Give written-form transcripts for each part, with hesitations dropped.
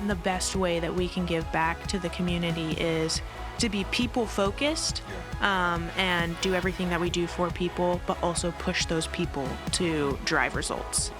the best way that we can give back to the community is to be people-focused and do everything that we do for people, but also push those people to drive results.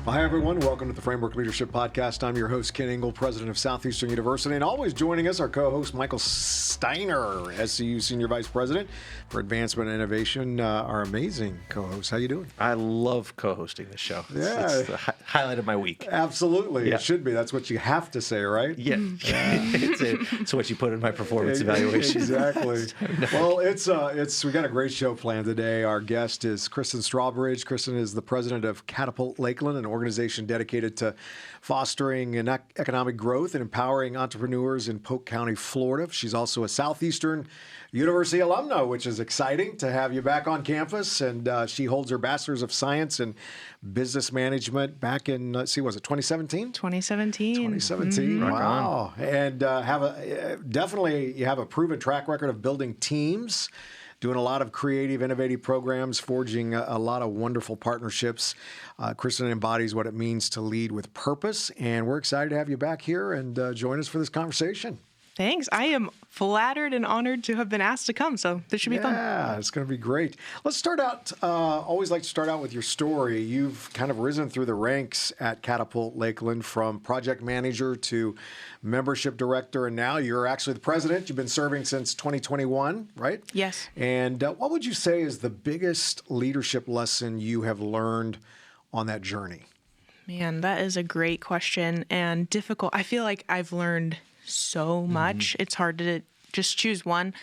Well, hi, everyone. Welcome to the Framework Leadership Podcast. I'm your host, Ken Engel, president of Southeastern University. And always joining us, our co-host, Michael Steiner, SCU Senior Vice President for Advancement and Innovation. Our amazing co-host. How you doing? I love co-hosting this show. Yeah. It's the highlight of my week. Absolutely. Yeah. It should be. That's what you have to say, right? Yeah. It's what you put in my performance evaluation. Exactly. Well, we got a great show planned today. Our guest is Christin Strawbridge. Christin is the president of Catapult Lakeland, an organization dedicated to fostering economic growth and empowering entrepreneurs in Polk County, Florida. She's also a Southeastern University alumna, which is exciting to have you back on campus. And she holds her Bachelor's of Science in Business Management back in, was it 2017? 2017. 2017. Mm-hmm. Wow. And you have a proven track record of building teams, doing a lot of creative, innovative programs, forging a lot of wonderful partnerships. Christin embodies what it means to lead with purpose, and we're excited to have you back here and join us for this conversation. Thanks. I am flattered and honored to have been asked to come, so this should be fun. Yeah, it's going to be great. Let's start out, always like to start out with your story. You've kind of risen through the ranks at Catapult Lakeland from project manager to membership director, and now you're actually the president. You've been serving since 2021, right? Yes. And what would you say is the biggest leadership lesson you have learned on that journey? Man, that is a great question and difficult. I feel like I've learned so much. It's hard to just choose one.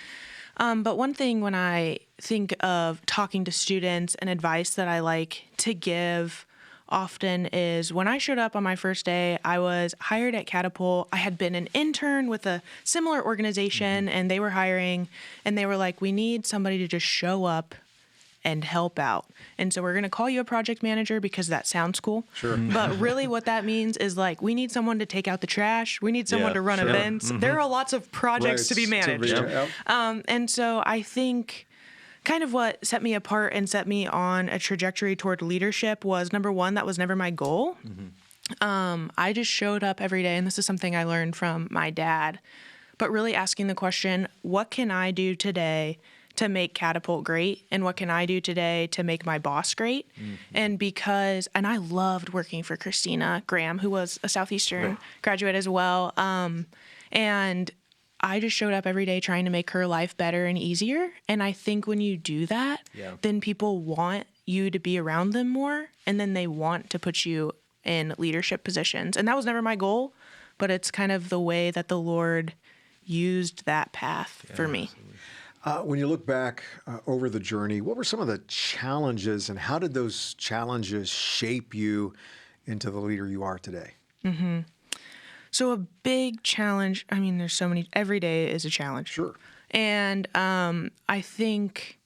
But one thing when I think of talking to students and advice that I like to give often is when I showed up on my first day, I was hired at Catapult. I had been an intern with a similar organization and they were hiring and they were like, we need somebody to just show up and help out. And so we're going to call you a project manager because that sounds cool. Sure. But really what that means is like, we need someone to take out the trash. We need someone to run events. There are lots of projects to be managed. And so I think kind of what set me apart and set me on a trajectory toward leadership was, number one, that was never my goal. I just showed up every day, and this is something I learned from my dad, but really asking the question, what can I do today to make Catapult great, and what can I do today to make my boss great? And I loved working for Christina Graham, who was a Southeastern graduate as well. And I just showed up every day trying to make her life better and easier. And I think when you do that, then people want you to be around them more, and then they want to put you in leadership positions. And that was never my goal, but it's kind of the way that the Lord used that path for me. Absolutely. When you look back over the journey, what were some of the challenges and how did those challenges shape you into the leader you are today? So a big challenge, there's so many, every day is a challenge. Sure. And I think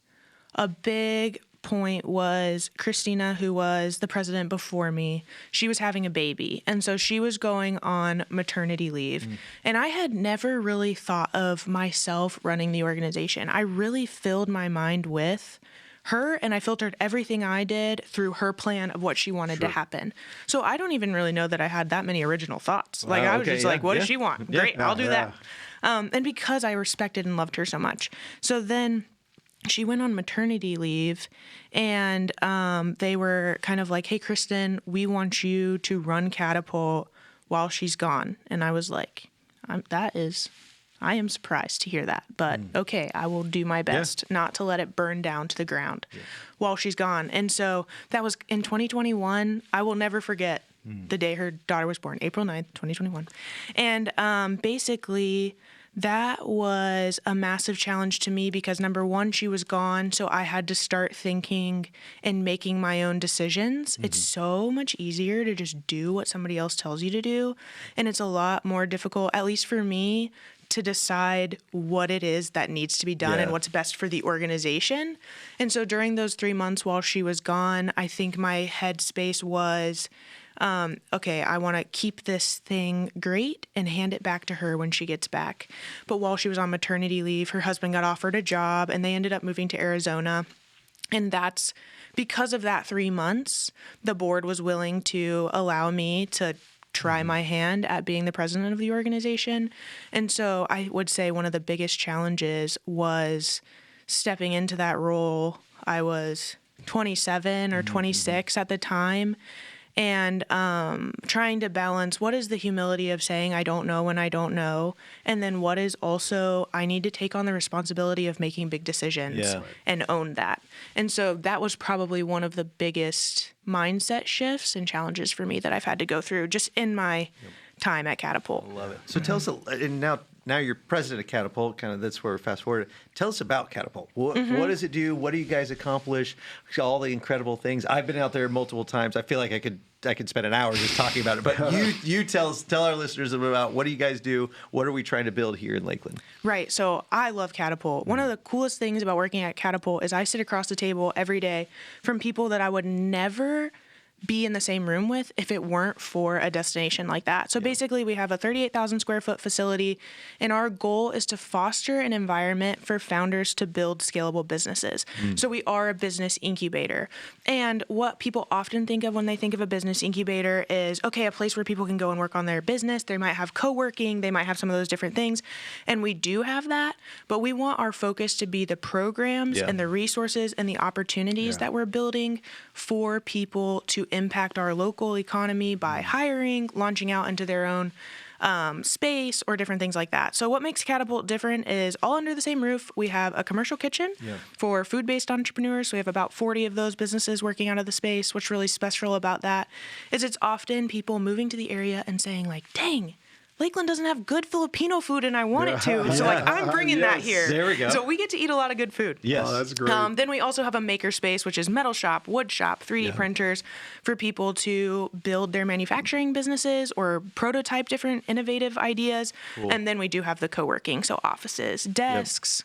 a big point was Christina, who was the president before me. She was having a baby. And so she was going on maternity leave. And I had never really thought of myself running the organization. I really filled my mind with her, and I filtered everything I did through her plan of what she wanted to happen. So I don't even really know that I had that many original thoughts. I was just like, what does she want? Great, I'll do that. And because I respected and loved her so much. So then she went on maternity leave, and they were kind of like, hey, Christin, we want you to run Catapult while she's gone. And I was like, I am surprised to hear that, but okay, I will do my best not to let it burn down to the ground while she's gone. And so that was in 2021. I will never forget the day her daughter was born, April 9th, 2021. And basically that was a massive challenge to me because, number one, she was gone, so I had to start thinking and making my own decisions. It's so much easier to just do what somebody else tells you to do, and it's a lot more difficult, at least for me, to decide what it is that needs to be done and what's best for the organization. And so during those 3 months while she was gone, I think my headspace was, okay, I want to keep this thing great and hand it back to her when she gets back. But while she was on maternity leave, her husband got offered a job and they ended up moving to Arizona. And that's because of that 3 months, the board was willing to allow me to try my hand at being the president of the organization. And so I would say one of the biggest challenges was stepping into that role. I was 27 or 26 at the time, and trying to balance what is the humility of saying I don't know when I don't know, and then what is also I need to take on the responsibility of making big decisions and own that. And so that was probably one of the biggest mindset shifts and challenges for me that I've had to go through just in my time at Catapult. I love it. So tell us, and now you're president of Catapult, kind of that's where we're fast forward. Tell us about Catapult. What does it do? What do you guys accomplish? All the incredible things. I've been out there multiple times. I feel like I could spend an hour just talking about it. But you tell our listeners about what do you guys do? What are we trying to build here in Lakeland? Right. So I love Catapult. One of the coolest things about working at Catapult is I sit across the table every day from people that I would never be in the same room with if it weren't for a destination like that. So basically we have a 38,000 square foot facility, and our goal is to foster an environment for founders to build scalable businesses. So we are a business incubator. And what people often think of when they think of a business incubator is, okay, a place where people can go and work on their business. They might have co-working, they might have some of those different things. And we do have that, but we want our focus to be the programs and the resources and the opportunities that we're building for people to impact our local economy by hiring, launching out into their own space, or different things like that. So what makes Catapult different is all under the same roof. We have a commercial kitchen for food-based entrepreneurs. So we have about 40 of those businesses working out of the space. What's really special about that is it's often people moving to the area and saying like, dang, Lakeland doesn't have good Filipino food and I want it to. So like I'm bringing that here. There we go. So we get to eat a lot of good food. Yes. Oh, that's great. Then we also have a maker space, which is metal shop, wood shop, 3D printers for people to build their manufacturing businesses or prototype different innovative ideas. Cool. And then we do have the co-working, so offices, desks,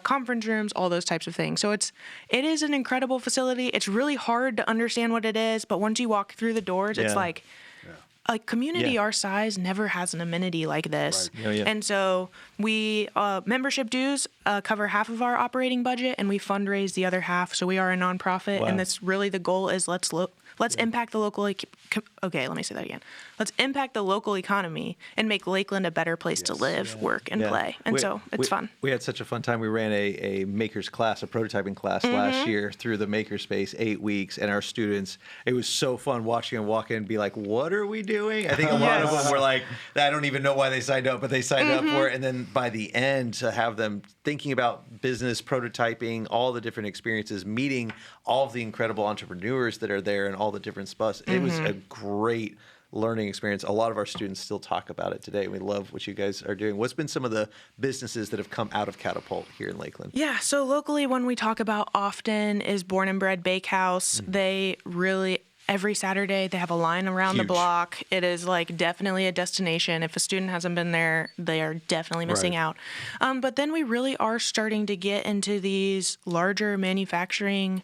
conference rooms, all those types of things. So it is an incredible facility. It's really hard to understand what it is, but once you walk through the doors, it's like a community our size never has an amenity like this. Right. And so we membership dues cover half of our operating budget, and we fundraise the other half. So we are a nonprofit, and that's really the goal is let's impact the local. Okay, let me say that again. Let's impact the local economy and make Lakeland a better place to live, work, and play. And so it's fun. We had such a fun time. We ran a makers class, a prototyping class last year through the makerspace, 8 weeks, and our students. It was so fun watching them walk in and be like, "What are we doing?" I think a lot of them were like, "I don't even know why they signed up, but they signed up for it." And then by the end, to have them thinking about business, prototyping, all the different experiences, meeting all of the incredible entrepreneurs that are there and all the different spots. It was a great learning experience. A lot of our students still talk about it today. We love what you guys are doing. What's been some of the businesses that have come out of Catapult here in Lakeland? Yeah, so locally, one we talk about often is Born and Bred Bakehouse. They really, every Saturday, they have a line around the block. It is like definitely a destination. If a student hasn't been there, they are definitely missing out. But then we really are starting to get into these larger manufacturing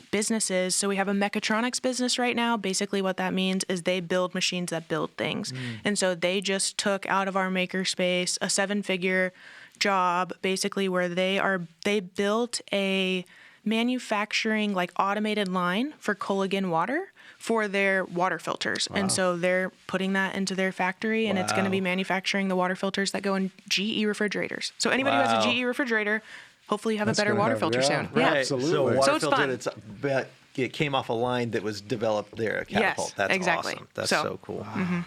businesses. So we have a mechatronics business right now. Basically what that means is they build machines that build things. And so they just took out of our makerspace a 7-figure job, basically where they built a manufacturing like automated line for Culligan water for their water filters. And so they're putting that into their factory, and it's going to be manufacturing the water filters that go in GE refrigerators. So anybody who has a GE refrigerator, hopefully you have a better water filter soon. Right. Absolutely. So water it's filter, fun. it came off a line that was developed there at Catapult. Yes, That's exactly. awesome. That's so cool. Yeah.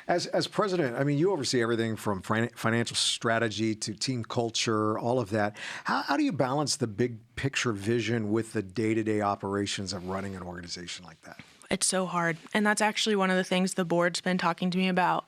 As president, I mean, you oversee everything from financial strategy to team culture, all of that. How do you balance the big picture vision with the day-to-day operations of running an organization like that? It's so hard. And that's actually one of the things the board's been talking to me about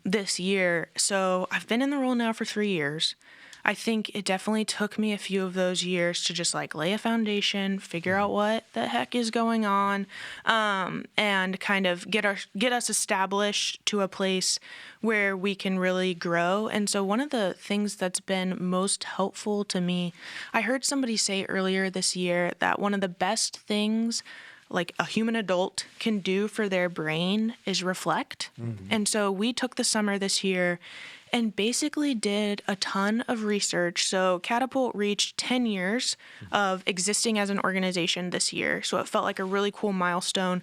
this year. So I've been in the role now for 3 years. I think it definitely took me a few of those years to just like lay a foundation, figure out what the heck is going on, and kind of get us established to a place where we can really grow. And so one of the things that's been most helpful to me, I heard somebody say earlier this year that one of the best things like a human adult can do for their brain is reflect. And so we took the summer this year and basically did a ton of research. So Catapult reached 10 years of existing as an organization this year. So it felt like a really cool milestone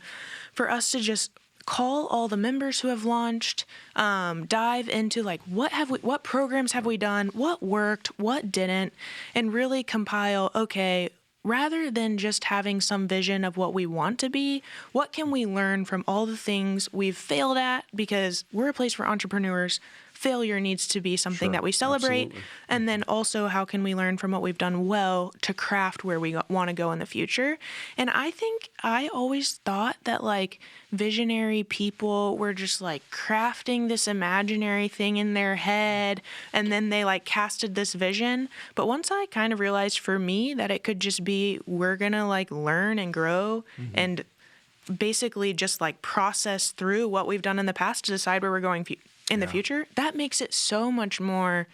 for us to just call all the members who have launched, dive into like what programs have we done, what worked, what didn't, and really compile, okay, rather than just having some vision of what we want to be, what can we learn from all the things we've failed at? Because we're a place for entrepreneurs. Failure needs to be something that we celebrate. Absolutely. And then also, how can we learn from what we've done well to craft where we want to go in the future? And I think I always thought that like visionary people were just like crafting this imaginary thing in their head, and then they like casted this vision. But once I kind of realized for me that it could just be, we're going to like learn and grow and basically just like process through what we've done in the past to decide where we're going in the future, that makes it so much more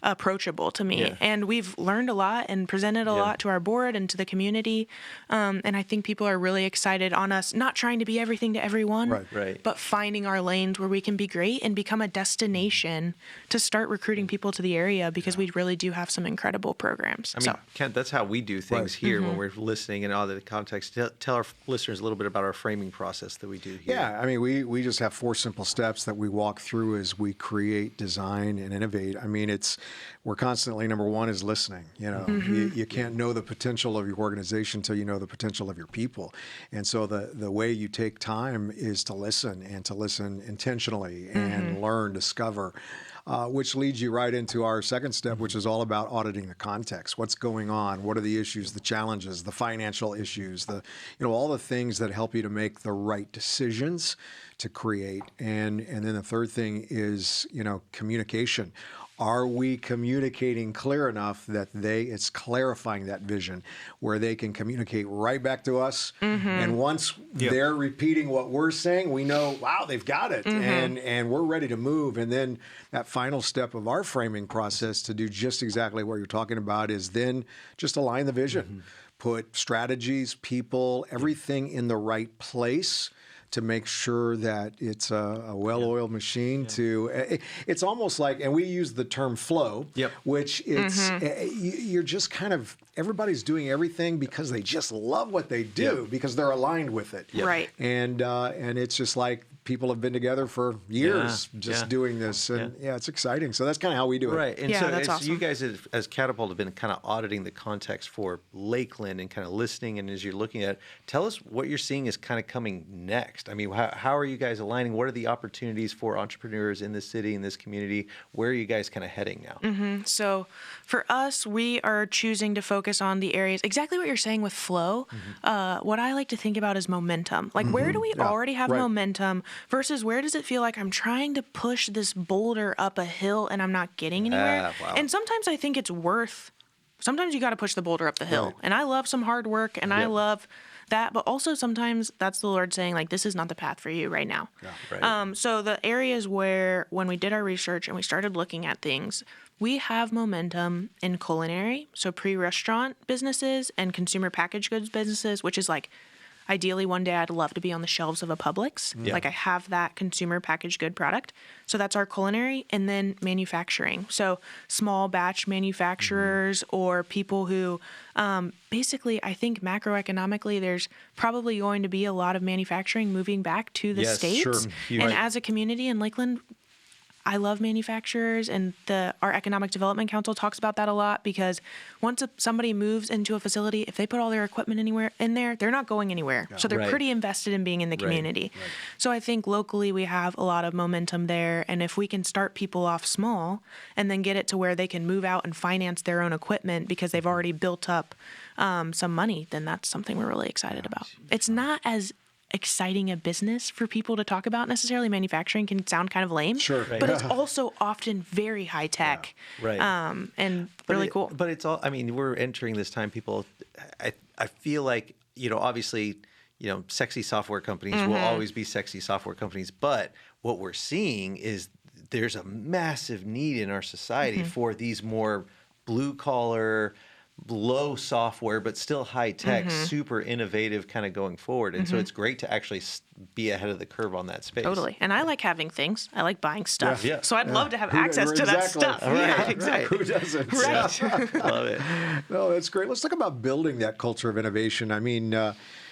approachable to me. And we've learned a lot and presented a lot to our board and to the community. And I think people are really excited on us not trying to be everything to everyone, but finding our lanes where we can be great and become a destination to start recruiting people to the area, because we really do have some incredible programs. I mean, Kent, that's how we do things here when we're listening and all the context. Tell our listeners a little bit about our framing process that we do here. Yeah, I mean, we just have 4 simple steps that we walk through as we create, design, and innovate. I mean, we're constantly, number one is listening. You know, you can't know the potential of your organization until you know the potential of your people. And so the way you take time is to listen, and to listen intentionally and learn, discover, which leads you right into our second step, which is all about auditing the context. What's going on? What are the issues, the challenges, the financial issues, all the things that help you to make the right decisions to create. And then the third thing is, communication. Are we communicating clear enough that it's clarifying that vision where they can communicate right back to us? And once they're repeating what we're saying, we know, wow, they've got it. And we're ready to move. And then that final step of our framing process to do just exactly what you're talking about is then just align the vision, put strategies, people, everything in the right place to make sure that it's a well-oiled machine. It's almost like, and we use the term flow, which you're just kind of, everybody's doing everything because they just love what they do, because they're aligned with it. Right. And it's just like people have been together for years doing this. And it's exciting. So that's kind of how we do it. Right. And that's awesome. You guys as Catapult have been kind of auditing the context for Lakeland and kind of listening. And as you're looking at it, tell us what you're seeing is kind of coming next. I mean, how are you guys aligning? What are the opportunities for entrepreneurs in this city, in this community? Where are you guys kind of heading now? So for us, we are choosing to focus on the areas, exactly what you're saying with flow. What I like to think about is momentum. Like, where do we already have momentum versus where does it feel like I'm trying to push this boulder up a hill and I'm not getting anywhere? And sometimes I think it's sometimes you got to push the boulder up the hill. And I love some hard work and I love that, but also sometimes that's the Lord saying, like, this is not the path for you right now. So the areas where, when we did our research and we started looking at things, we have momentum in culinary, so pre-restaurant businesses and consumer packaged goods businesses, which is like, ideally one day I'd love to be on the shelves of a Publix. Like, I have that consumer packaged good product. So that's our culinary. And then manufacturing. So small batch manufacturers or people who basically, I think macroeconomically, there's probably going to be a lot of manufacturing moving back to the States. And as a community in Lakeland, I love manufacturers, and our Economic Development Council talks about that a lot, because once somebody moves into a facility, if they put all their equipment anywhere in there, they're not going anywhere. So they're pretty invested in being in the community. So I think locally we have a lot of momentum there, and if we can start people off small and then get it to where they can move out and finance their own equipment because they've already built up some money, then that's something we're really excited about. It's not as exciting a business for people to talk about necessarily. Manufacturing can sound kind of lame, but it's also often very high tech, and really cool. But it's all, I mean, we're entering this time, people, I feel like, obviously, sexy software companies will always be sexy software companies, but what we're seeing is there's a massive need in our society for these more blue collar, low software, but still high tech, Mm-hmm. super innovative kind of going forward. And so it's great to actually be ahead of the curve on that space. Totally. And I like having things. I like buying stuff. Yeah. So I'd love to have access to that Exactly. stuff. Right, Yeah, right. exactly. Who doesn't? Right. Love it. No, that's great. Let's talk about building that culture of innovation. I mean,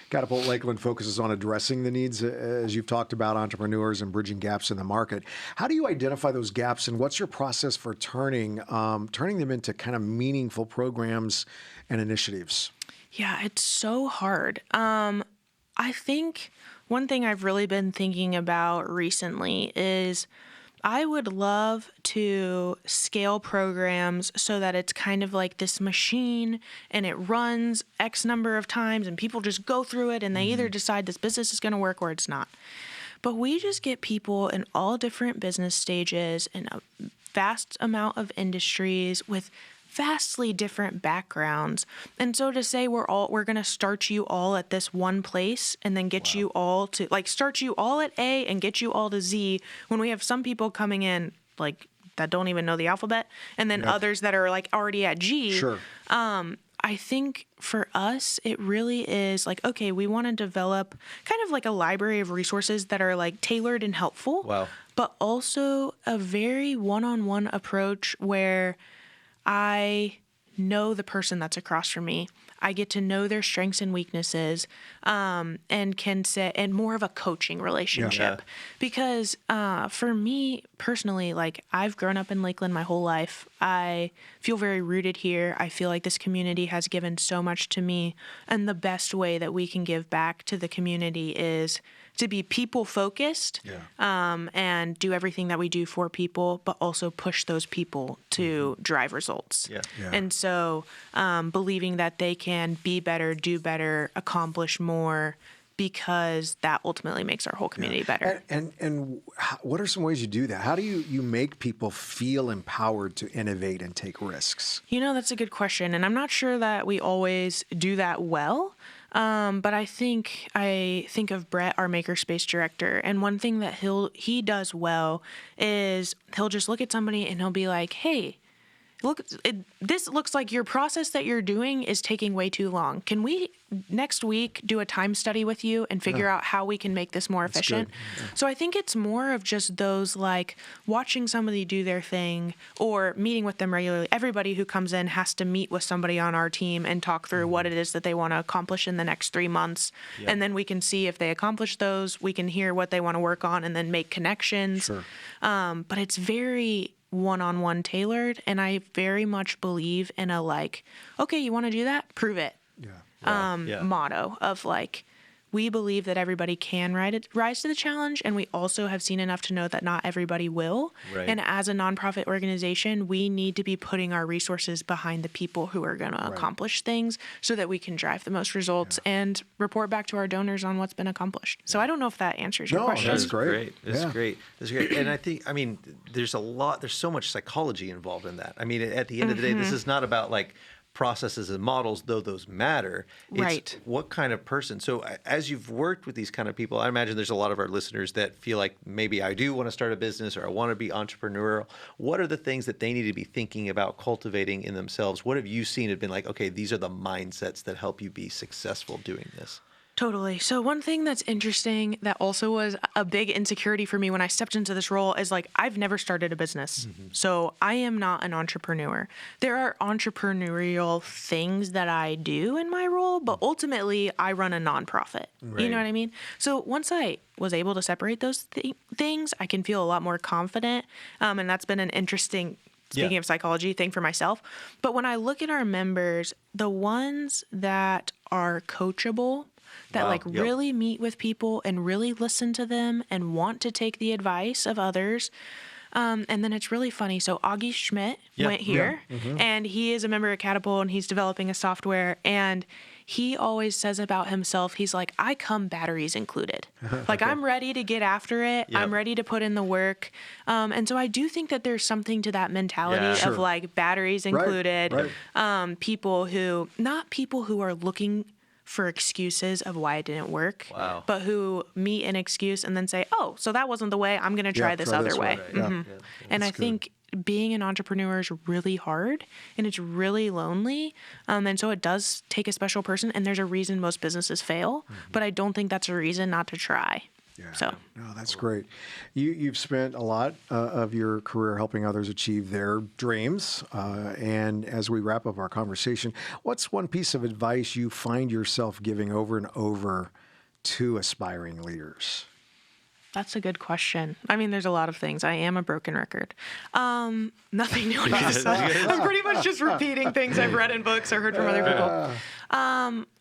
Catapult Lakeland focuses on addressing the needs, as you've talked about, entrepreneurs and bridging gaps in the market. How do you identify those gaps, and what's your process for turning them into kind of meaningful programs and initiatives? Yeah, it's so hard. I think one thing I've really been thinking about recently is I would love to scale programs so that it's kind of like this machine and it runs X number of times and people just go through it and they either decide this business is going to work or it's not. But we just get people in all different business stages in a vast amount of industries with vastly different backgrounds. And so to say we're going to start you all at this one place and then get you all to start you all at A and get you all to Z, when we have some people coming in that don't even know the alphabet, and then others that are already at G. Sure. I think for us, it really is okay, we want to develop kind of a library of resources that are tailored and helpful. Wow. But also a very one-on-one approach where I know the person that's across from me. I get to know their strengths and weaknesses, and can say, and more of a coaching relationship. Yeah. Because for me personally, I've grown up in Lakeland my whole life. I feel very rooted here. I feel like this community has given so much to me, and the best way that we can give back to the community is to be people focused, and do everything that we do for people, but also push those people to drive results. Yeah. Yeah. And so believing that they can be better, do better, accomplish more, because that ultimately makes our whole community better. And what are some ways you do that? How do you make people feel empowered to innovate and take risks? That's a good question. And I'm not sure that we always do that well. But I think of Brett, our makerspace director, and one thing that he does well is he'll just look at somebody and he'll be like, hey, look, this looks like your process that you're doing is taking way too long. Can we next week do a time study with you and figure out how we can make this more efficient? Yeah. So I think it's more of just those watching somebody do their thing or meeting with them regularly. Everybody who comes in has to meet with somebody on our team and talk through what it is that they want to accomplish in the next 3 months. Yeah. And then we can see if they accomplish those, we can hear what they want to work on and then make connections. Sure. But it's very one-on-one tailored, and I very much believe in a okay, you want to do that? Prove it. Yeah. Motto of we believe that everybody can rise to the challenge, and we also have seen enough to know that not everybody will. Right. And as a nonprofit organization, we need to be putting our resources behind the people who are going to accomplish things so that we can drive the most results and report back to our donors on what's been accomplished. So I don't know if that answers your question. That's great. That's Yeah. great. That's great. And I think, there's so much psychology involved in that. At the end of the day, this is not about processes and models, though those matter. It's Right. what kind of person. So as you've worked with these kind of people, I imagine there's a lot of our listeners that feel like maybe I do want to start a business or I want to be entrepreneurial. What are the things that they need to be thinking about cultivating in themselves? What have you seen have been okay, these are the mindsets that help you be successful doing this? Totally. So one thing that's interesting that also was a big insecurity for me when I stepped into this role is I've never started a business. So I am not an entrepreneur. There are entrepreneurial things that I do in my role, but ultimately I run a nonprofit. Right. You know what I mean? So once I was able to separate those things, I can feel a lot more confident. And that's been an interesting, speaking of psychology, thing for myself. But when I look at our members, the ones that are coachable, that really meet with people and really listen to them and want to take the advice of others. And then it's really funny. So Augie Schmidt went here, and he is a member of Catapult, and he's developing a software. And he always says about himself, he's like, I come batteries included. I'm ready to get after it. Yep. I'm ready to put in the work. And so I do think that there's something to that mentality of batteries included. Right. People who are looking for excuses of why it didn't work, but who meet an excuse and then say, oh, so that wasn't the way, I'm going to try this other way. Yeah. And I think being an entrepreneur is really hard and it's really lonely. And so it does take a special person, and there's a reason most businesses fail, but I don't think that's a reason not to try. Yeah. So. No, that's great. You've spent a lot of your career helping others achieve their dreams. And as we wrap up our conversation, what's one piece of advice you find yourself giving over and over to aspiring leaders? That's a good question. I mean, there's a lot of things. I am a broken record. Nothing new under the sun. I'm pretty much just repeating things I've read in books or heard from other people.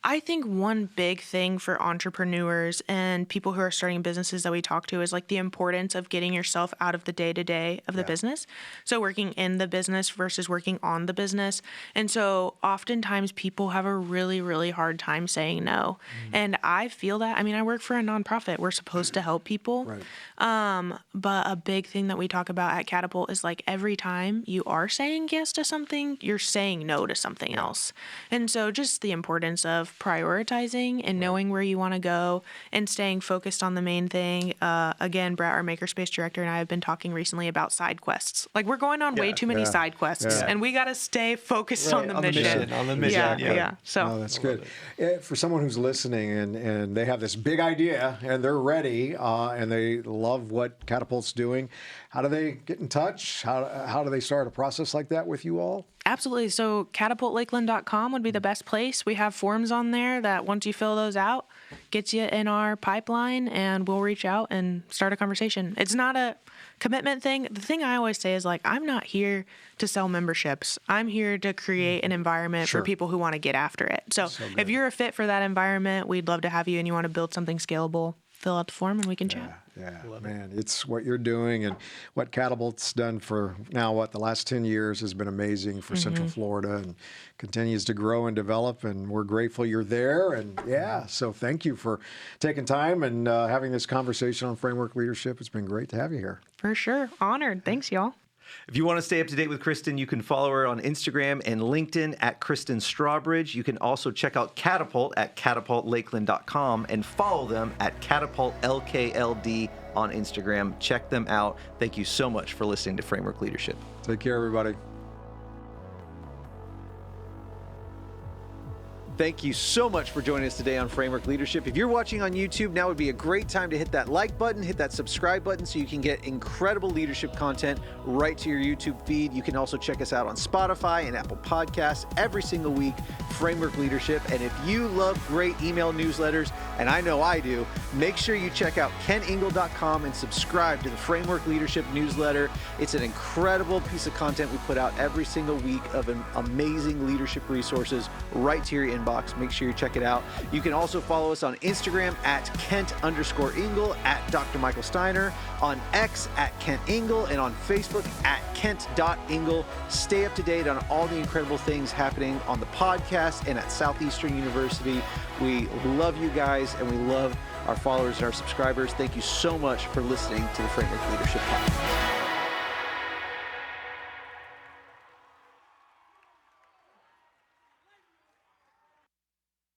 I think one big thing for entrepreneurs and people who are starting businesses that we talk to is like the importance of getting yourself out of the day-to-day of the business. So working in the business versus working on the business. And so oftentimes people have a really, really hard time saying no. And I feel that. I mean, I work for a nonprofit. We're supposed to help people. Right. But a big thing that we talk about at Catapult is like every time you are saying yes to something, you're saying no to something else. And so just the importance of prioritizing and knowing where you want to go and staying focused on the main thing. Again, Brett, our Makerspace director, and I have been talking recently about side quests. Like we're going on way too many side quests, and we got to stay focused on the mission. On the mission. Yeah. So Oh, that's good. For someone who's listening and they have this big idea and they're ready and they love what Catapult's doing, how do they get in touch? How do they start a process like that with you all? Absolutely. So catapultlakeland.com would be the best place. We have forms on there that once you fill those out, gets you in our pipeline, and we'll reach out and start a conversation. It's not a commitment thing. The thing I always say is like, I'm not here to sell memberships. I'm here to create an environment for people who want to get after it. So if you're a fit for that environment, we'd love to have you, and you want to build something scalable, fill out the form and we can chat. Yeah, man, it's what you're doing and what Catapult's done for now, the last 10 years has been amazing for Central Florida and continues to grow and develop, and we're grateful you're there. And so thank you for taking time and having this conversation on Framework Leadership. It's been great to have you here. For sure. Honored. Thanks, y'all. If you want to stay up to date with Christin, you can follow her on Instagram and LinkedIn at Christin Strawbridge. You can also check out Catapult at catapultlakeland.com and follow them at catapultlkld on Instagram. Check them out. Thank you so much for listening to Framework Leadership. Take care, everybody. Thank you so much for joining us today on Framework Leadership. If you're watching on YouTube, now would be a great time to hit that like button, hit that subscribe button so you can get incredible leadership content right to your YouTube feed. You can also check us out on Spotify and Apple Podcasts every single week, Framework Leadership. And if you love great email newsletters, and I know I do, make sure you check out keningle.com and subscribe to the Framework Leadership newsletter. It's an incredible piece of content we put out every single week of amazing leadership resources right to your inbox. Make sure you check it out. You can also follow us on Instagram at Kent_Ingle, at Dr. Michael Steiner, on X at Kent Ingle, and on Facebook at Kent.Ingle. Stay up to date on all the incredible things happening on the podcast and at Southeastern University. We love you guys, and we love our followers and our subscribers. Thank you so much for listening to the Framework Leadership Podcast.